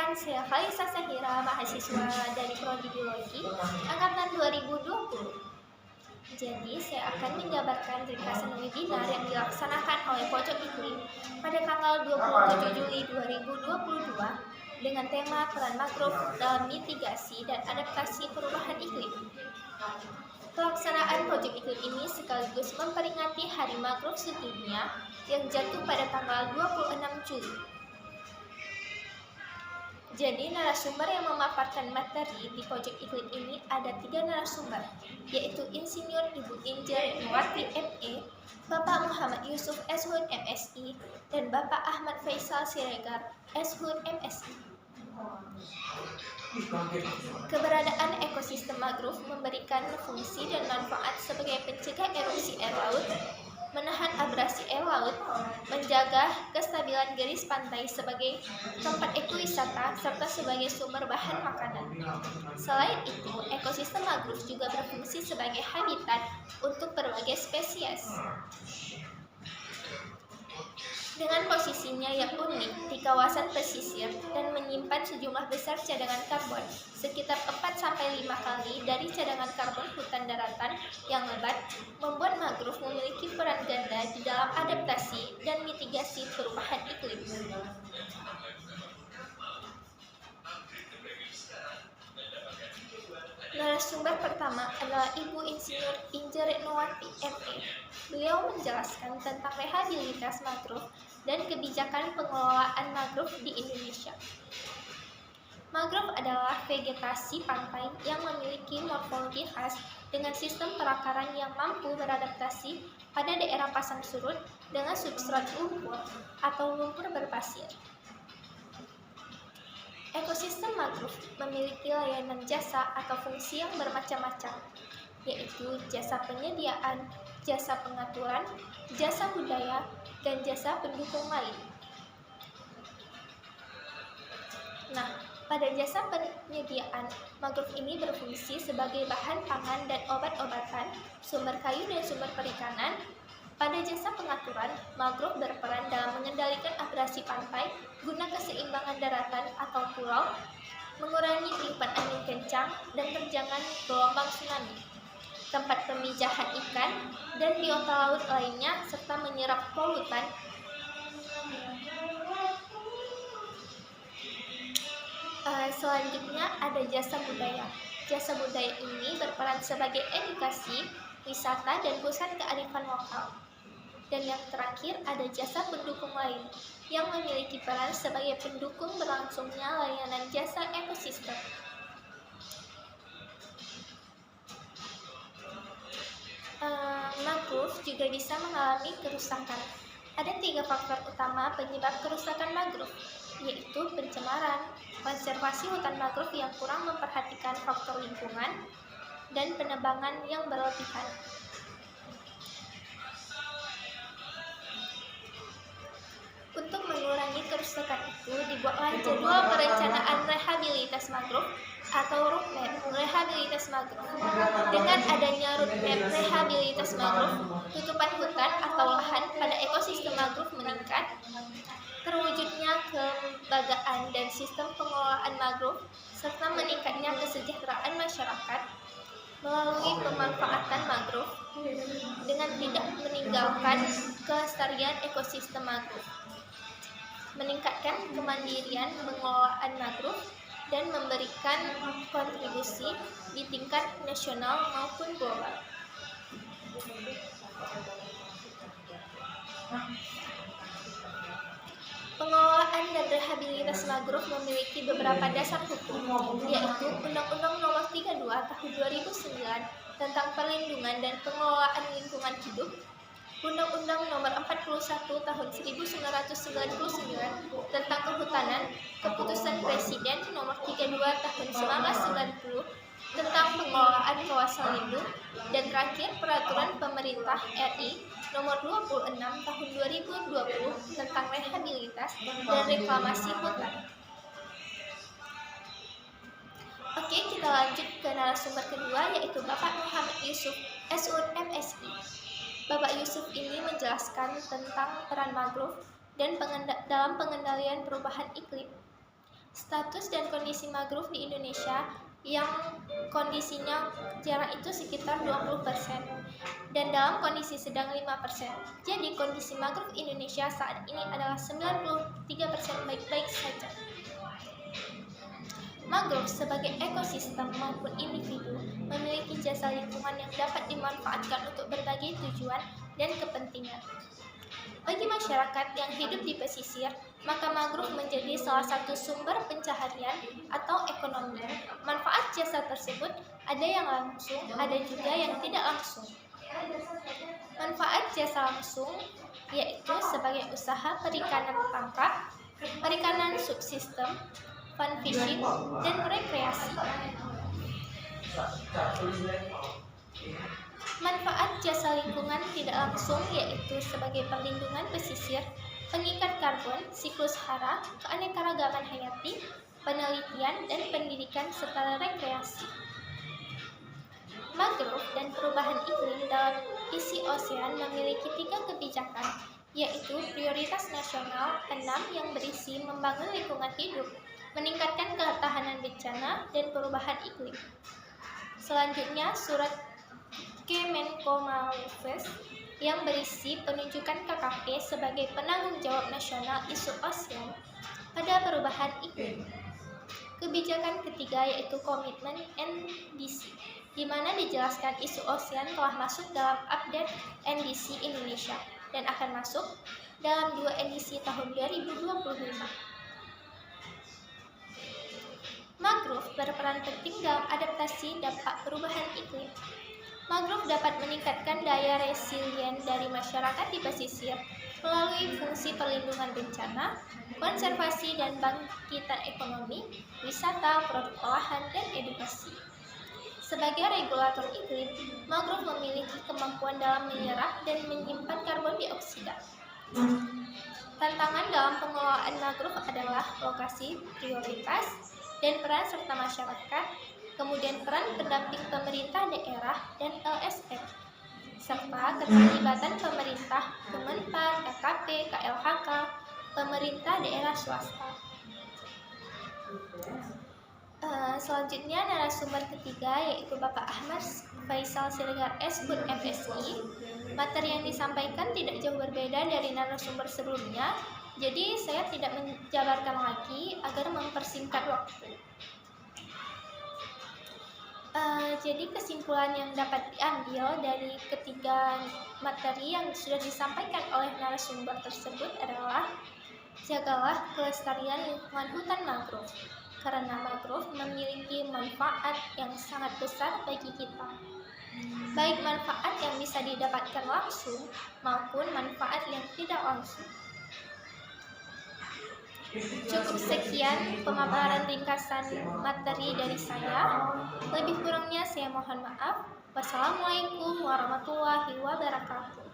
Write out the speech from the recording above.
Perkenalkan, saya Khalisa Sahira, mahasiswa dari Prodi Biologi angkatan 2020. Jadi, saya akan menjabarkan ringkasan webinar yang dilaksanakan oleh Pojok Iklim pada tanggal 27 Juli 2022 dengan tema peran mangrove dalam mitigasi dan adaptasi perubahan iklim. Pelaksanaan Pojok Iklim ini sekaligus memperingati Hari Mangrove Sedunia yang jatuh pada tanggal 26 Juli. Jadi, narasumber yang memaparkan materi di Pojok Iklim ini ada 3 narasumber, yaitu Insinyur Ibu Injer Retnowati ME, Bapak Muhammad Yusuf SHUN MSI, dan Bapak Ahmad Faisal Siregar SHUN MSI. Keberadaan ekosistem mangrove memberikan fungsi dan manfaat sebagai pencegah erupsi air laut, menahan abrasi air laut, menjaga kestabilan garis pantai sebagai tempat ekowisata, serta sebagai sumber bahan makanan. Selain itu, ekosistem mangrove juga berfungsi sebagai habitat untuk berbagai spesies. Dengan posisinya yang unik di kawasan pesisir dan menyimpan sejumlah besar cadangan karbon, sekitar 4-5 kali dari cadangan karbon hutan daratan yang lebat, membuat mangrove memiliki peran ganda di dalam adaptasi dan mitigasi perubahan iklim. Narasumber pertama adalah Ibu Insinyur Injer Retnowati ME. Beliau menjelaskan tentang rehabilitas mangrove dan kebijakan pengelolaan mangrove di Indonesia. Mangrove adalah vegetasi pantai yang memiliki morfologi khas dengan sistem perakaran yang mampu beradaptasi pada daerah pasang surut dengan substrat lumpur atau lumpur berpasir. Ekosistem mangrove memiliki layanan jasa atau fungsi yang bermacam-macam, yaitu jasa penyediaan, jasa pengaturan, jasa budaya, dan jasa pendukung lain. Nah, pada jasa penyediaan, mangrove ini berfungsi sebagai bahan pangan dan obat-obatan, sumber kayu dan sumber perikanan. Pada jasa pengaturan, mangrove berperan dalam mengendalikan abrasi pantai guna keseimbangan daratan atau pulau, mengurangi tiupan angin kencang dan terjangan gelombang tsunami, tempat pemijahan ikan dan biota laut lainnya, serta menyerap polutan. Selanjutnya ada jasa budaya. Jasa budaya ini berperan sebagai edukasi, wisata, dan pusat kearifan lokal. Dan yang terakhir ada jasa pendukung lain yang memiliki peran sebagai pendukung berlangsungnya layanan jasa ekosistem. Mangrove juga bisa mengalami kerusakan. Ada 3 faktor utama penyebab kerusakan mangrove, yaitu pencemaran, konservasi hutan mangrove yang kurang memperhatikan faktor lingkungan, dan penebangan yang berlebihan. Untuk mengurangi kerusakan itu, dibuatlah jadwal perencanaan rehabilitas mangrove atau roadmap rehabilitas mangrove. Dengan adanya roadmap rehabilitas mangrove, tutupan hutan atau lahan pada ekosistem mangrove meningkat, terwujudnya kelembagaan dan sistem pengelolaan mangrove, serta meningkatnya kesejahteraan masyarakat melalui pemanfaatan mangrove dengan tidak meninggalkan kelestarian ekosistem mangrove, meningkatkan kemandirian pengelolaan mangrove, dan memberikan kontribusi di tingkat nasional maupun global. Pengelolaan dan rehabilitas mangrove memiliki beberapa dasar hukum, yaitu Undang-Undang Nomor 32 Tahun 2009 tentang Perlindungan dan Pengelolaan Lingkungan Hidup, Undang-Undang Nomor 41 Tahun 1999 tentang Kehutanan, Keputusan Presiden Nomor 32 Tahun 1990 tentang pengelolaan kawasan lindung, dan terakhir Peraturan Pemerintah RI Nomor 26 Tahun 2020 tentang rehabilitas dan reklamasi hutan. Oke, kita lanjut ke narasumber kedua, yaitu Bapak Muhammad Yusuf SHUN MSI. Bapak Yusuf ini menjelaskan tentang peran mangrove dan dalam pengendalian perubahan iklim. Status dan kondisi mangrove di Indonesia yang kondisinya jarang itu sekitar 20% dan dalam kondisi sedang 5%. Jadi kondisi mangrove Indonesia saat ini adalah 93% baik-baik saja. Mangrove sebagai ekosistem maupun individu memiliki jasa lingkungan yang dapat dimanfaatkan untuk berbagai tujuan dan kepentingan. Bagi masyarakat yang hidup di pesisir, maka mangrove menjadi salah satu sumber pencaharian atau ekonomi. Manfaat jasa tersebut ada yang langsung, ada juga yang tidak langsung. Manfaat jasa langsung yaitu sebagai usaha perikanan tangkap, perikanan subsisten, fun fishing, dan rekreasi. Manfaat jasa lingkungan tidak langsung yaitu sebagai perlindungan pesisir, pengikat karbon, siklus hara, keanekaragaman hayati, penelitian, dan pendidikan serta rekreasi. Mangrove dan perubahan iklim dalam isi osean memiliki 3 kebijakan, yaitu prioritas nasional 6 yang berisi membangun lingkungan hidup, meningkatkan ketahanan bencana, dan perubahan iklim. Selanjutnya, surat Kemenkominfo yang berisi penunjukan KKP sebagai penanggung jawab nasional isu osean pada perubahan iklim. Kebijakan ketiga yaitu komitmen NDC, di mana dijelaskan isu osean telah masuk dalam update NDC Indonesia dan akan masuk dalam 2 NDC tahun 2025. Mangrove berperan penting dalam adaptasi dampak perubahan iklim. Mangrove dapat meningkatkan daya resilien dari masyarakat di pesisir melalui fungsi perlindungan bencana, konservasi dan bangkitan ekonomi, wisata, produk olahan, dan edukasi. Sebagai regulator iklim, mangrove memiliki kemampuan dalam menyerap dan menyimpan karbon dioksida. Tantangan dalam pengelolaan mangrove adalah lokasi, prioritas, dan peran serta masyarakat, kemudian peran pendamping pemerintah daerah dan LSM, serta keterlibatan pemerintah, Kemenpar, KKP, KLHK, pemerintah daerah swasta. Selanjutnya narasumber ketiga yaitu Bapak Ahmad Faisal Siregar SBUD MSI. Materi yang disampaikan tidak jauh berbeda dari narasumber sebelumnya, jadi saya tidak menjabarkan lagi agar mempersingkat waktu. Jadi kesimpulan yang dapat diambil dari ketiga materi yang sudah disampaikan oleh narasumber tersebut adalah jagalah kelestarian lingkungan hutan mangrove, karena mangrove memiliki manfaat yang sangat besar bagi kita, baik manfaat yang bisa didapatkan langsung maupun manfaat yang tidak langsung. Cukup sekian pemaparan ringkasan materi dari saya. Lebih kurangnya saya mohon maaf. Wassalamualaikum warahmatullahi wabarakatuh.